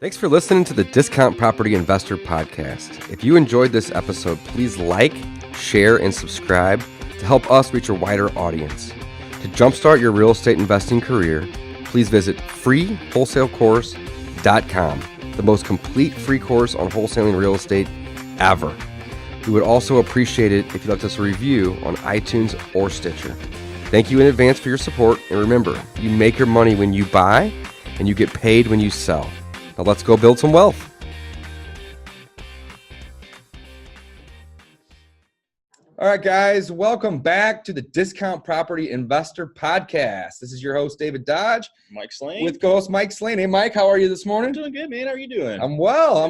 Thanks for listening to the Discount Property Investor Podcast. If you enjoyed this episode, please like, share, and subscribe to help us reach a wider audience. To jumpstart your real estate investing career, please visit freewholesalecourse.com, the most complete free course on wholesaling real estate ever. We would also appreciate it if you left us a review on iTunes or Stitcher. Thank you in advance for your support, and remember, you make your money when you buy, and you get paid when you sell. Now let's go build some wealth. All right, guys, welcome back to the Discount Property Investor Podcast. This is your host, David Dodge. Mike Slane. With co-host Mike Slane. Hey, Mike, how are you this morning? I'm doing good, man. How are you doing? I'm well.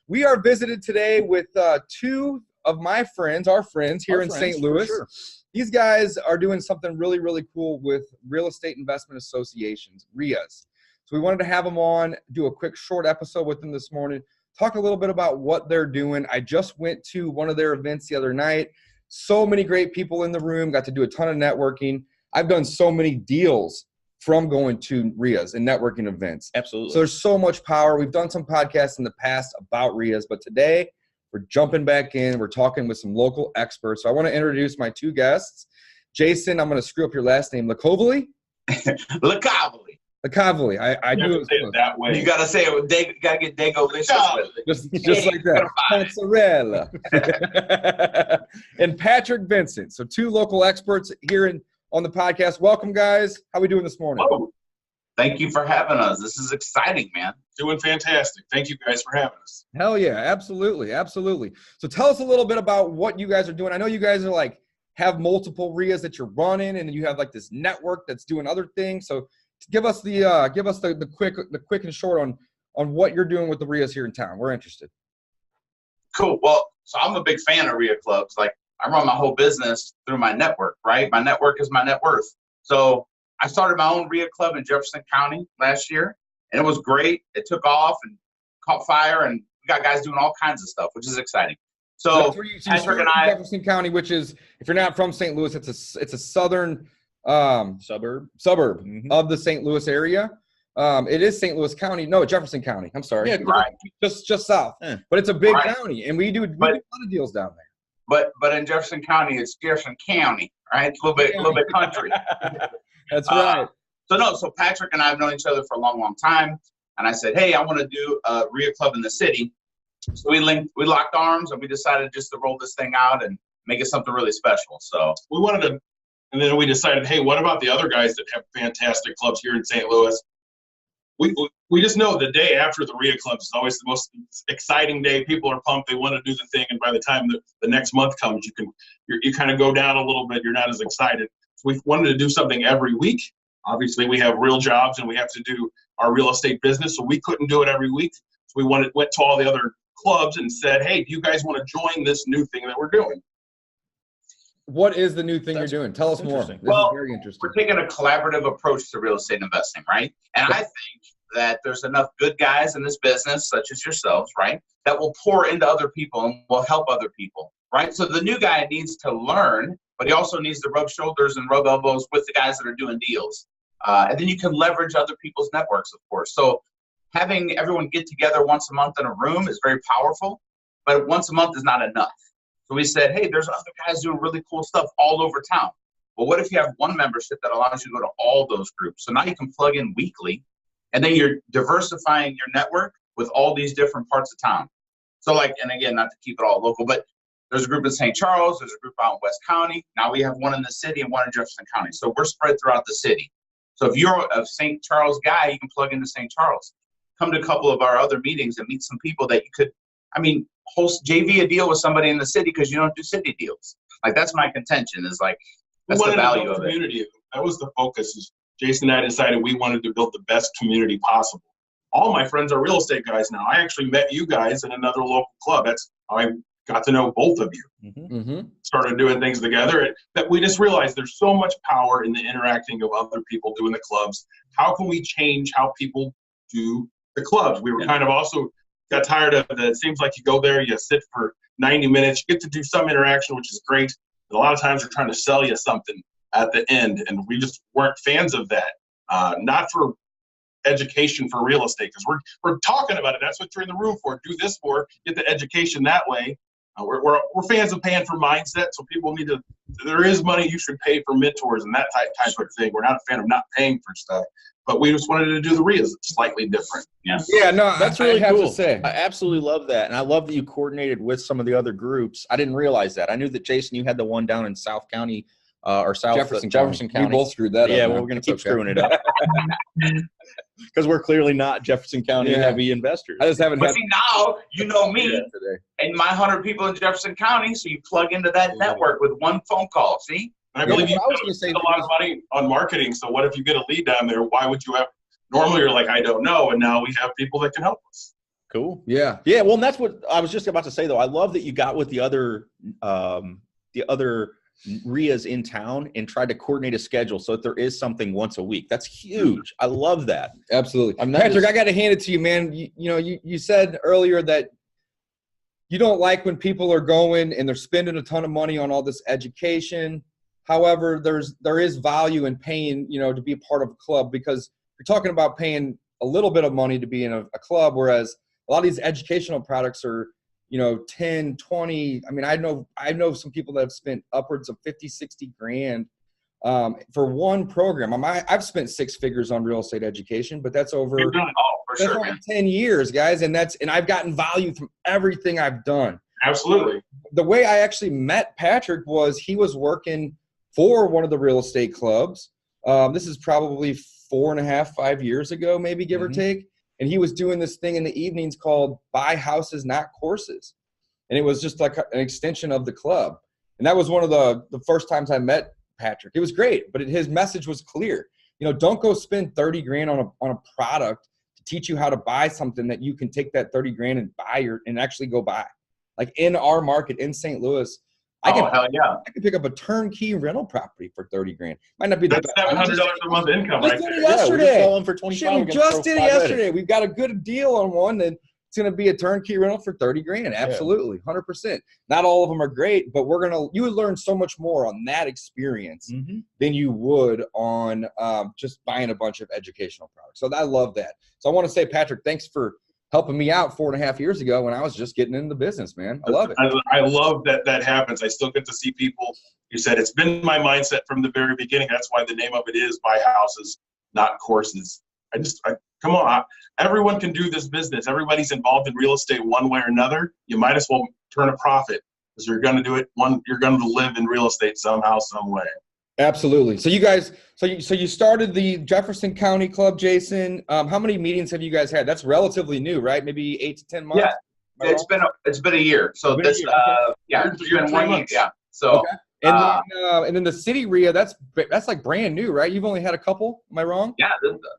We are visited today with two of my friends, our friends here in St. Louis. Sure. These guys are doing something really, really cool with real estate investment associations, RIAs. So we wanted to have them on, do a quick short episode with them this morning, talk a little bit about what they're doing. I just went to one of their events the other night. So many great people in the room, got to do a ton of networking. I've done so many deals from going to RIAs and networking events. Absolutely. So there's so much power. We've done some podcasts in the past about RIAs, but today we're jumping back in. We're talking with some local experts. So I want to introduce my two guests. Jason, I'm going to screw up your last name, Lacovely? Lacovely. Lacovely. I knew it was it that way. You got to say it. You got to get Dago-licious with it. Just like that. Mozzarella. And Patrick Vincent. So two local experts here on the podcast. Welcome, guys. How are we doing this morning? Whoa. Thank you for having us. This is exciting, man. Doing fantastic. Thank you guys for having us. Hell yeah. Absolutely. So tell us a little bit about what you guys are doing. I know you guys are have multiple RIAs that you're running, and you have this network that's doing other things. So give us the quick and short on what you're doing with the RIAs here in town. We're interested. Cool. Well, so I'm a big fan of RIA clubs. I run my whole business through my network, right? My network is my net worth. So I started my own RIA club in Jefferson County last year, and it was great. It took off and caught fire, and we got guys doing all kinds of stuff, which is exciting. So Patrick and I, Jefferson County, which is, if you're not from St. Louis, it's a southern suburb of the St. Louis area. It is St. Louis County. No, Jefferson County. I'm sorry. Yeah, right. Just south. But it's a big county, and we do a lot of deals down there. But in Jefferson County, it's Jefferson County, right? It's a little bit country. That's right. So Patrick and I have known each other for a long, long time, and I said, hey, I want to do a RIA club in the city. So we locked arms, and we decided just to roll this thing out and make it something really special. So we wanted to. And then we decided, hey, what about the other guys that have fantastic clubs here in St. Louis? We just know the day after the RIA clubs is always the most exciting day. People are pumped. They want to do the thing. And by the time the next month comes, you kind of go down a little bit. You're not as excited. So we wanted to do something every week. Obviously, we have real jobs and we have to do our real estate business. So we couldn't do it every week. So we went to all the other clubs and said, hey, do you guys want to join this new thing that we're doing? What is the new thing you're doing? Tell us more. This is very interesting. We're taking a collaborative approach to real estate investing, right? And I think that there's enough good guys in this business, such as yourselves, right, that will pour into other people and will help other people, right? So the new guy needs to learn, but he also needs to rub shoulders and rub elbows with the guys that are doing deals. And then you can leverage other people's networks, of course. So having everyone get together once a month in a room is very powerful, but once a month is not enough. So we said, hey, there's other guys doing really cool stuff all over town. Well, what if you have one membership that allows you to go to all those groups? So now you can plug in weekly, and then you're diversifying your network with all these different parts of town. So and again, not to keep it all local, but there's a group in St. Charles, there's a group out in West County. Now we have one in the city and one in Jefferson County. So we're spread throughout the city. So if you're a St. Charles guy, you can plug into St. Charles. Come to a couple of our other meetings and meet some people that you could, host JV a deal with somebody in the city because you don't do city deals. That's my contention is that's the value of it. That was the focus. Is Jason and I decided we wanted to build the best community possible. All my friends are real estate guys now. I actually met you guys in another local club. That's how I got to know both of you. Mm-hmm. Started doing things together. That we just realized there's so much power in the interacting of other people doing the clubs. How can we change how people do the clubs? We were kind of also got tired of it seems like you go there, you sit for 90 minutes, you get to do some interaction, which is great. But a lot of times they're trying to sell you something at the end, and we just weren't fans of that. Not for education for real estate, because we're talking about it. That's what you're in the room for. Do this for, get the education that way. We're fans of paying for mindset, so people need to. There is money you should pay for mentors and that type of thing. We're not a fan of not paying for stuff, but we just wanted to do the RIAs slightly different. Yeah, no, that's I really have cool. to say. I absolutely love that, and I love that you coordinated with some of the other groups. I didn't realize that. I knew that, Jason, you had the one down in South County or South Jefferson County. We both screwed that up. Yeah, man. well, we're going to keep That's okay. screwing it up because we're clearly not Jefferson County Yeah. heavy investors. I just haven't But had see, now you know me today. and my 100 people in Jefferson County, so you plug into that network with one phone call. See? And I believe Yeah, you I was gonna say spend a lot of money on marketing. So what if you get a lead down there? Why would you have? Normally, you're like, I don't know, and now we have people that can help us. Cool. Yeah. Yeah, well, and that's what I was just about to say, though. I love that you got with the other RIAs in town and tried to coordinate a schedule so that there is something once a week. That's huge. I love that. Absolutely. I mean, that Patrick, is- I got to hand it to you, man. You said earlier that you don't like when people are going and they're spending a ton of money on all this education. However, there is value in paying, to be a part of a club, because you're talking about paying a little bit of money to be in a club, whereas a lot of these educational products are, 10, 20. I mean, I know some people that have spent upwards of 50, 60 grand for one program. I've spent six figures on real estate education, but that's over, You've done it all for that's sure, over man. 10 years, guys. And I've gotten value from everything I've done. Absolutely. The way I actually met Patrick was he was working for one of the real estate clubs. This is probably 4.5, 5 years ago, maybe give or take. And he was doing this thing in the evenings called Buy Houses, Not Courses. And it was just like an extension of the club. And that was one of the first times I met Patrick. It was great, but his message was clear. Don't go spend 30 grand on a product to teach you how to buy something that you can take that 30 grand and buy and actually go buy. Like in our market in St. Louis, I can pick up a turnkey rental property for 30 grand. Might not be the That's best. $700 a month income Just right did there. it yesterday. Yeah, we're just selling for 25. Shit, We're we gonna just throw did it 5 at yesterday. We've got a good deal on one, and it's going to be a turnkey rental for 30 grand. Absolutely, 100%. Not all of them are great, but you would learn so much more on that experience than you would on just buying a bunch of educational products. So I love that. So I want to say, Patrick, thanks for helping me out 4.5 years ago when I was just getting into the business, man. I love it. I love that happens. I still get to see people. You said it's been my mindset from the very beginning. That's why the name of it is Buy Houses, Not Courses. Come on. Everyone can do this business. Everybody's involved in real estate one way or another. You might as well turn a profit, because you're going to do it. You're going to live in real estate somehow, some way. Absolutely. So you guys, so you started the Jefferson County Club, Jason. How many meetings have you guys had? That's relatively new, right? Maybe 8 to 10 months. Yeah, it's been a year. So Been a this, year, okay. it's been 3 1 year. months. Yeah. So Okay. And then the city RIA, that's like brand new, right? You've only had a couple. Am I wrong? yeah,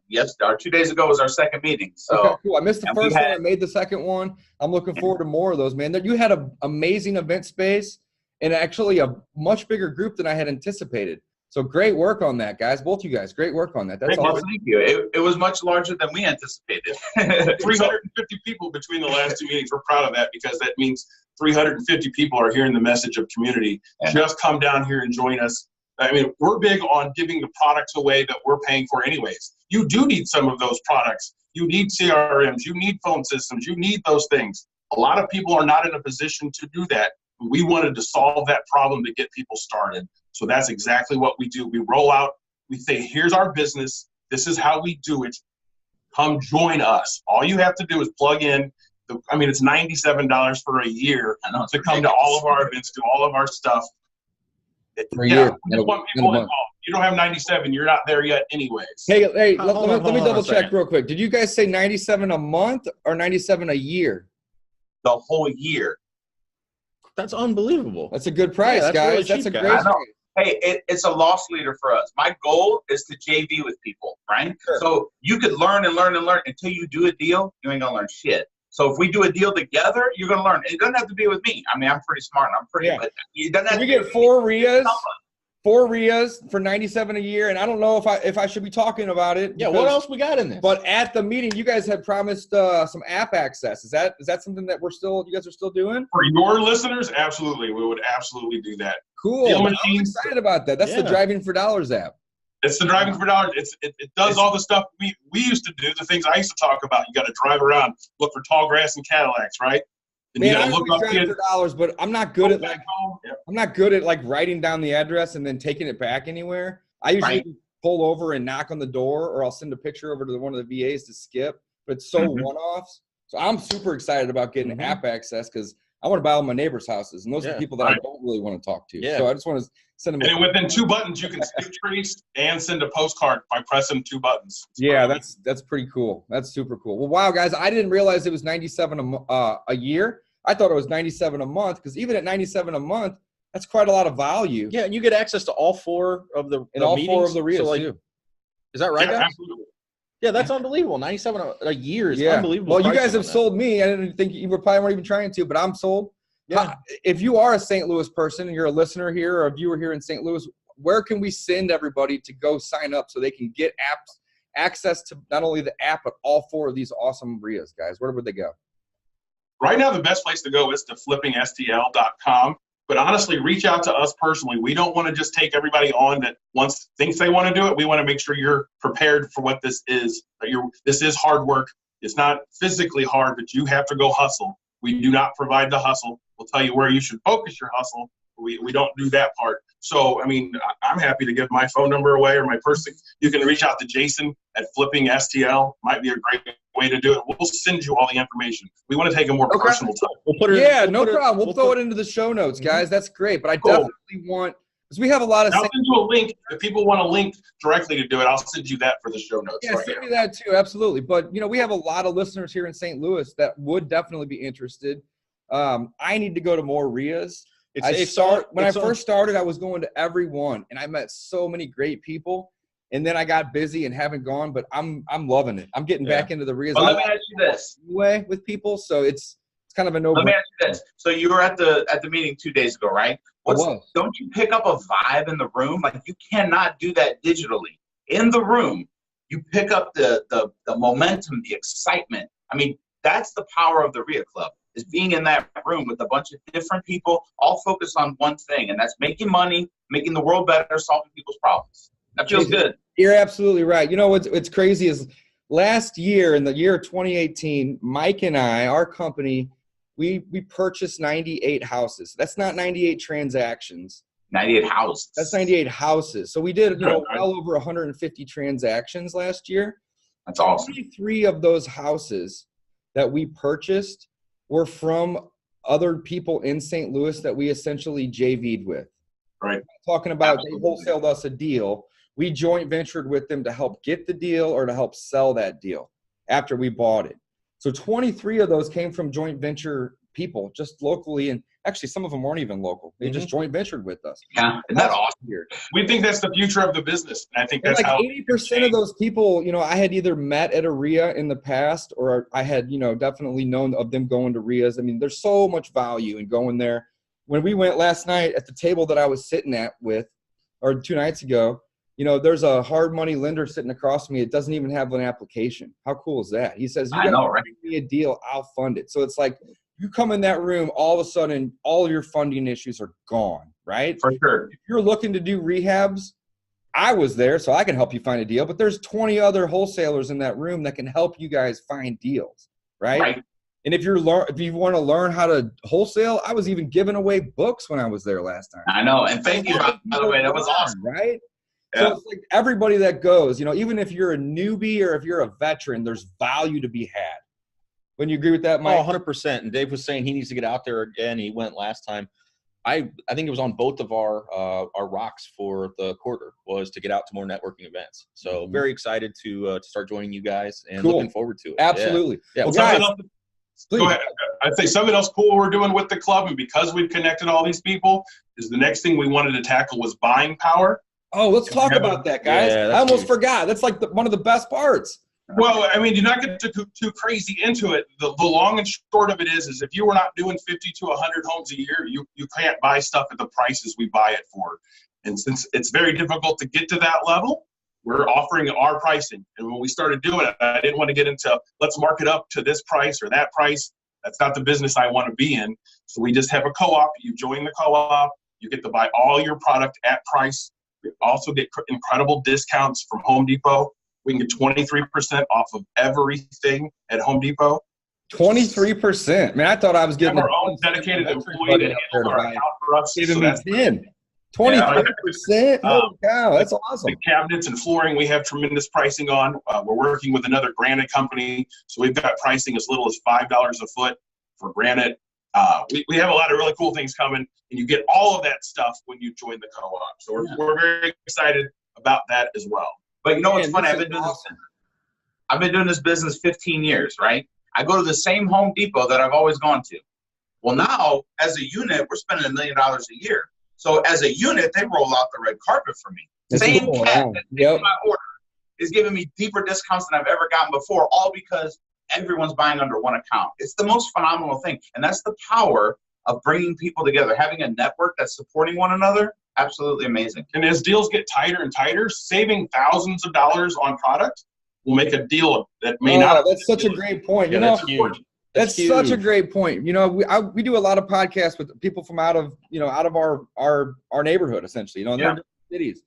yes. 2 days ago was our second meeting. So Okay, cool. I missed the and we first one. had- I made the second one. I'm looking forward to more of those, man. You had an amazing event space and actually a much bigger group than I had anticipated. So great work on that, guys. Both you guys, great work on that. That's well, awesome. thank you. It was much larger than we anticipated. 350 people between the last 2 meetings. We're proud of that, because that means 350 people are hearing the message of community. Yeah. Just come down here and join us. I mean, we're big on giving the products away that we're paying for anyways. You do need some of those products. You need CRMs. You need phone systems. You need those things. A lot of people are not in a position to do that. We wanted to solve that problem to get people started. So that's exactly what we do. We roll out. We say, here's our business. This is how we do it. Come join us. All you have to do is plug in. It's $97 for a year to come to all of our events, do all of our stuff. For a year. We just want people involved. You don't have 97, you're not there yet anyways. Hey, Hold let me on double a check second. real quick. Did you guys say 97 a month or 97 a year? The whole year. That's unbelievable. That's a good price, that's guys. really That's a cheap, great guys. price. Hey, it's a loss leader for us. My goal is to JV with people, right? Sure. So you could learn and learn and learn until you do a deal. You ain't gonna learn shit. So if we do a deal together, you're gonna learn. It doesn't have to be with me. I'm pretty smart and I'm pretty. Yeah. But it doesn't have We to be get with four me. RIAs. 4 RIAs for 97 a year, and I don't know if I should be talking about it. Yeah, because- what else we got in this? But at the meeting, you guys had promised some app access. Is that something that you guys are still doing? For your listeners, absolutely. We would absolutely do that. Cool. Deal I'm machines. excited about that. That's the Yeah. Driving for Dollars app. It's the driving for dollars. It does all the stuff we used to do, the things I used to talk about. You got to drive around, look for tall grass and Cadillacs, right? And Man, you got I to look always up drive for dollars, but I'm not good at like Yeah. I'm not good at like writing down the address and then taking it back anywhere. I usually Right. pull over and knock on the door, or I'll send a picture over to one of the VAs to skip. But it's so Mhm. one-offs. So I'm super excited about getting Mhm. app access because I want to buy all my neighbors' houses, and those are Yeah. people that I Right. don't really want to talk to. Yeah. So I just want to send them. And within 2 buttons, you can skip trees and send a postcard by pressing 2 buttons. It's Yeah, pretty that's pretty cool. That's super cool. Well, wow, guys, I didn't realize it was 97 a year. I thought it was 97 a month because even at 97 a month, that's quite a lot of value. Yeah, and you get access to all 4 of the And all meetings. 4 of the RIAs So, like, too. is that right, Yeah, guys? absolutely. Yeah, that's unbelievable. 97 a year is Yeah. unbelievable. Well, you pricing guys have on that. sold me. I didn't think you probably weren't even trying to, but I'm sold. Yeah. If you are a St. Louis person and you're a listener here or a viewer here in St. Louis, where can we send everybody to go sign up so they can get access to not only the app, but all 4 of these awesome RIAs, guys? Where would they go? Right now, the best place to go is to flippingstl.com. But honestly, reach out to us personally. We don't want to just take everybody on that thinks they want to do it. We want to make sure you're prepared for what this is. This is hard work. It's not physically hard, but you have to go hustle. We do not provide the hustle. We'll tell you where you should focus your hustle. We don't do that part. So, I mean, I'm happy to give my phone number away or my person. You can reach out to Jason at Flipping STL. Might be a great way to do it. We'll send you all the information. We want to take a more Okay. personal touch. We'll put it. Yeah, we'll no put problem. We'll throw put- it into the show notes, Mhm. guys. That's great. But I Cool. definitely want – because we have a lot of I'll send you a link. If people want a link directly to do it, I'll send you that for the show notes. Yeah, right send here. me that too. Absolutely. But, we have a lot of listeners here in St. Louis that would definitely be interested. I need to go to more RIAs. When I first started, I was going to every one, and I met so many great people. And then I got busy and haven't gone, but I'm loving it. I'm getting back into the RIAs. But let me ask you this. Anyway with people, so it's kind of a Let me no-brainer. ask you this. So you were at the meeting 2 days ago, right? Don't you pick up a vibe in the room? Like, you cannot do that digitally. In the room, you pick up the momentum, the excitement. I mean, that's the power of the RIA Club, is being in that room with a bunch of different people, all focused on one thing, and that's making money, making the world better, solving people's problems. That feels good. You're absolutely right. What's crazy is last year, in the year 2018, Mike and I, our company, we purchased 98 houses. That's not 98 transactions. 98 houses. That's 98 houses. So we did, well over 150 transactions last year. That's awesome. 23 of those houses that we purchased were from other people in St. Louis that we essentially JV'd with. Right. Talking about Absolutely. they wholesaled us a deal. We joint ventured with them to help get the deal or to help sell that deal after we bought it. So 23 of those came from joint venture people just locally. And actually, some of them weren't even local. They just joint ventured with us. Yeah. Isn't that awesome? Here. We think that's the future of the business. And I think And that's like how 80% of those people, I had either met at a RIA in the past or I had, definitely known of them going to RIAs. I mean, there's so much value in going there. When we went last night at the table that I was sitting at with, or 2 nights ago, there's a hard money lender sitting across from me. It doesn't even have an application. How cool is that? He says, I know, right? give me a deal, I'll fund it. So it's like you come in that room, all of a sudden, all of your funding issues are gone, right? For sure. If you're looking to do rehabs, I was there, so I can help you find a deal. But there's 20 other wholesalers in that room that can help you guys find deals, right? Right. And if you want to learn how to wholesale, I was even giving away books when I was there last time. I know. And thank you, by the way. That was awesome. Right? Yeah. So it's like everybody that goes, even if you're a newbie or if you're a veteran, there's value to be had. Wouldn't you agree with that, Mike? 100%. And Dave was saying he needs to get out there again. He went last time. I think it was on both of our rocks for the quarter was to get out to more networking events. So very excited to start joining you guys and Cool. looking forward to it. Absolutely. Yeah. Well, Something guys, else- please. Go ahead. I'd say something else cool we're doing with the club, and because we've connected all these people, is the next thing we wanted to tackle was buying power. Oh, let's talk about that, guys. Yeah, that's I almost huge. forgot. That's like one of the best parts. Well, I mean, do not get too crazy into it. The long and short of it is if you were not doing 50 to 100 homes a year, you can't buy stuff at the prices we buy it for. And since it's very difficult to get to that level, we're offering our pricing. And when we started doing it, I didn't want to get into let's mark it up to this price or that price. That's not the business I want to be in. So we just have a co-op. You join the co-op. You get to buy all your product at price. We also get incredible discounts from Home Depot. We can get 23% off of everything at Home Depot. 23%. Man, I thought I was We have getting our own dedicated employee that handles our account for us. Giving So me that's 10. 23%. Holy cow, that's awesome. the cabinets and flooring we have tremendous pricing on. We're working with another granite company, so we've got pricing as little as $5 a foot for granite. We have a lot of really cool things coming, and you get all of that stuff when you join the co-op. So we're very excited about that as well. But you know what's Man, funny? this I've is been doing awesome. I've been doing this business 15 years, right? I go to the same Home Depot that I've always gone to. Well, now as a unit, we're spending $1 million a year. So as a unit, they roll out the red carpet for me. This is Same cool, cat wow. that Yep. takes my order is giving me deeper discounts than I've ever gotten before, all because everyone's buying under one account. It's the most phenomenal thing. And that's the power of bringing people together, having a network that's supporting one another. Absolutely amazing. And as deals get tighter and tighter, saving thousands of dollars on product will make a deal that may not. That's such a great point. Yeah, You know, that's huge. that's such a great point. You know, we do a lot of podcasts with people from out of our neighborhood, essentially. You know, in their different cities,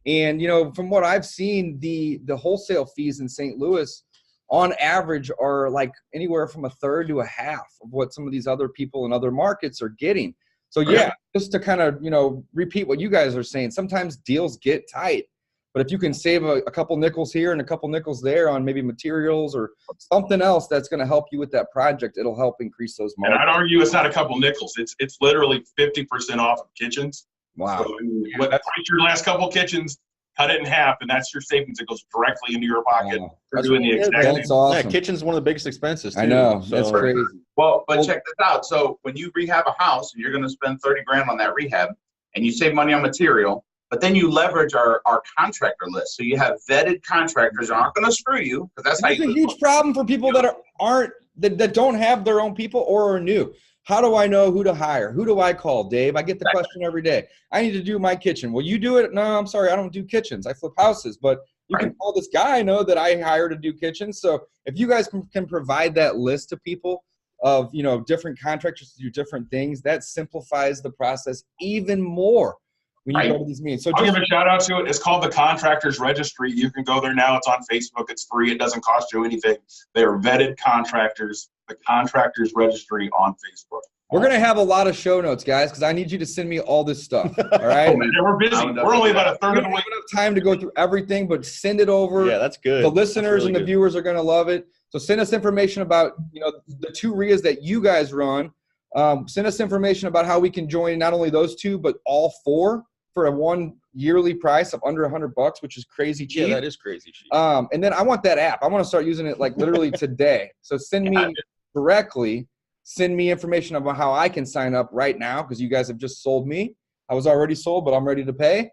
and you know, from what I've seen, the wholesale fees in St. Louis, on average, are like anywhere from a third to a half of what some of these other people in other markets are getting. So yeah, just to kind of repeat what you guys are saying, sometimes deals get tight. But if you can save a couple nickels here and a couple nickels there on maybe materials or something else that's going to help you with that project, it'll help increase those And margins. I'd argue it's not a couple nickels. It's literally 50% off of kitchens. Wow. So price your last couple kitchens, cut it in half, and that's your savings. It goes directly into your pocket Wow. for doing the exact That's same. awesome. Yeah, kitchen's one of the biggest expenses, too. I know. So, That's crazy. Well, but check this out. So when you rehab a house and you're going to spend 30 grand on that rehab and you save money on material, but then you leverage our contractor list. So you have vetted contractors that aren't going to screw you, because that's how It's a you huge problem for people that that don't have their own people or are new. How do I know who to hire? Who do I call, Dave? I get the question every day. I need to do my kitchen. Will you do it? No, I'm sorry. I don't do kitchens. I flip houses. But you can call this guy I know that I hire to do kitchens. So if you guys can provide that list to people of, different contractors to do different things, that simplifies the process even more when you go to these meetings. So I'll give a shout out to it. It's called the Contractors Registry. You can go there now. It's on Facebook. It's free. It doesn't cost you anything. They are vetted contractors. The Contractors Registry on Facebook. we're going to have a lot of show notes, guys, because I need you to send me all this stuff. All right? Yeah, we're busy. We're only about a third We of don't the have way. enough time to go through everything, but send it over. Yeah, that's good. The listeners That's and the really good. viewers are going to love it. So send us information about the two RIAs that you guys run. Send us information about how we can join not only those two but all four for a one yearly price of under $100, which is crazy cheap. Yeah, that is crazy cheap. And then I want that app. I want to start using it like literally today. So send me directly. Send me information about how I can sign up right now, because you guys have just sold me. I was already sold, but I'm ready to pay.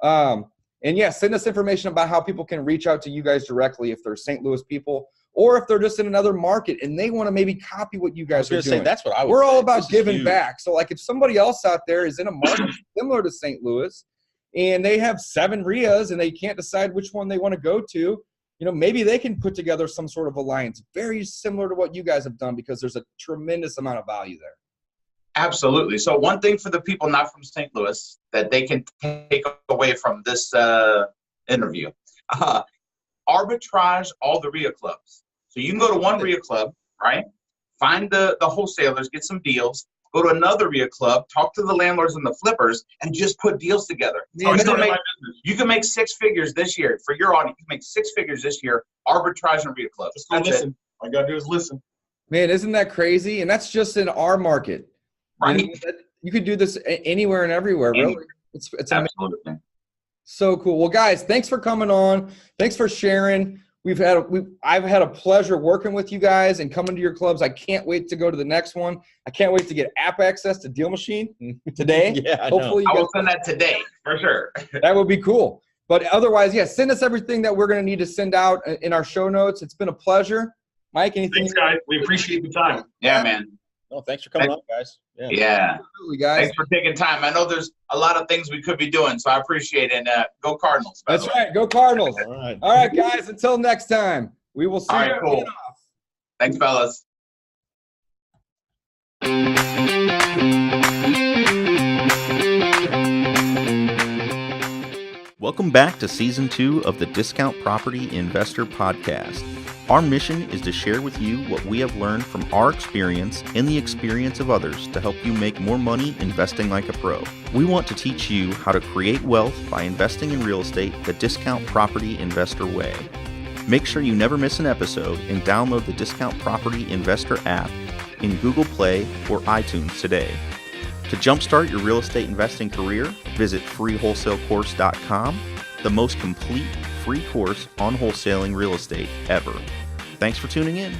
And yeah, send us information about how people can reach out to you guys directly if they're St. Louis people or if they're just in another market and they want to maybe copy what you I was guys are going to doing. say, that's what I would We're all say. about This is giving huge. back. So like if somebody else out there is in a market similar to St. Louis and they have 7 RIAs and they can't decide which one they want to go to, maybe they can put together some sort of alliance very similar to what you guys have done, because there's a tremendous amount of value there. Absolutely. So one thing for the people not from St. Louis that they can take away from this interview, arbitrage all the RIA clubs. So you can go to one RIA club, right? Find the wholesalers, get some deals, go to another RIA club, talk to the landlords and the flippers, and just put deals together. So I started my business. You can make 6 figures this year. For your audience, you can make 6 figures this year arbitrage and RIA clubs. Just go That's it. listen. All you got to do is listen. Man, isn't that crazy? And that's just in our market. Right. You could do this anywhere and everywhere, really. It's amazing. Absolutely. So cool. Well, guys, thanks for coming on. Thanks for sharing. I've had a pleasure working with you guys and coming to your clubs. I can't wait to go to the next one. I can't wait to get app access to Deal Machine today. Yeah, I know. Hopefully, I you will send that today for sure. that would be cool. But otherwise, yeah, send us everything that we're going to need to send out in our show notes. It's been a pleasure. Mike, anything? Thanks, guys. We appreciate the time. Yeah, man. No, thanks for coming on, guys. Yeah. Yeah. Absolutely, guys. Thanks for taking time. I know there's a lot of things we could be doing, so I appreciate it. And go Cardinals. by That's the way. right. Go Cardinals. All right. All right, guys. Until next time, we will see All right, you. cool. Thanks, fellas. Welcome back to Season 2 of the Discount Property Investor Podcast. Our mission is to share with you what we have learned from our experience and the experience of others to help you make more money investing like a pro. We want to teach you how to create wealth by investing in real estate the Discount Property Investor way. Make sure you never miss an episode and download the Discount Property Investor app in Google Play or iTunes today. To jumpstart your real estate investing career, visit freewholesalecourse.com, the most complete free course on wholesaling real estate ever. Thanks for tuning in.